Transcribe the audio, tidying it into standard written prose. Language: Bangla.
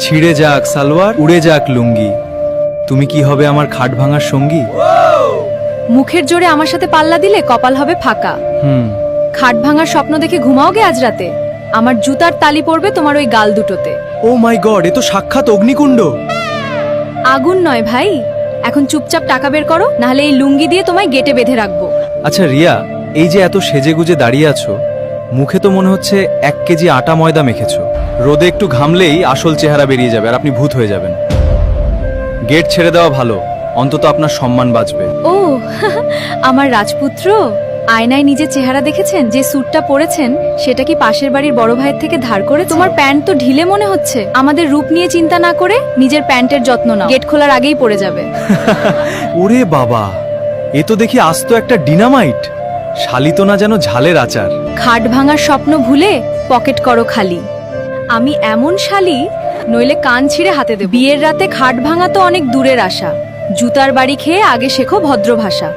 ছিঁড়ে যাক সালোয়ার, উড়ে যাক লুঙ্গি, তুমি কি হবে আমার খাট ভাঙার সঙ্গী? মুখের জোরে আমার সাথে পাল্লা দিলে কপাল হবে ফাঁকা। খাট ভাঙার স্বপ্ন দেখে ঘুমাওগে আজ রাতে, আমার জুতার তালি পড়বে তোমার ওই গাল দুটোতে। ও মাই গড, এ তো সাক্ষাৎ অগ্নিকুণ্ড। আগুন নয় ভাই, এখন চুপচাপ টাকা বের করো, নাহলে এই লুঙ্গি দিয়ে তোমায় গেটে বেঁধে রাখবো। আচ্ছা রিয়া, এই যে এত সেজে গুজে দাঁড়িয়ে আছো, মুখে তো মনে হচ্ছে 1 কেজি আটা ময়দা মেখেছো। রোদে একটু ঘামলেই আসল চেহারা বেরিয়ে যাবে আর আপনি ভূত হয়ে যাবেন। গেট ছেড়ে দেওয়া ভালো, অন্তত আপনার সম্মান বাঁচবে। ও আমার রাজপুত্র, আয়নায় নিজের চেহারা দেখেছেন? যে স্যুটটা পরেছেন সেটা কি পাশের বাড়ির বড় ভাইয়ের থেকে ধার করে? তোমার প্যান্ট তো ঢিলে মনে হচ্ছে। আমাদের রূপ নিয়ে চিন্তা না করে নিজের প্যান্টের যত্ন নাও, গেট খোলার আগেই পড়ে যাবে। ওরে বাবা, এ তো দেখি আস্ত একটা ডিনামাইট। শালি তো না যেন ঝালের আচার। খাট ভাঙার স্বপ্ন ভুলে পকেট করো খালি। আমি এমন শালি, নইলে কান ছিঁড়ে হাতে দেব। বিয়ের রাতে খাট ভাঙা তো অনেক দূরের আশা, জুতার বাড়ি খেয়ে আগে শেখো ভদ্র ভাষা।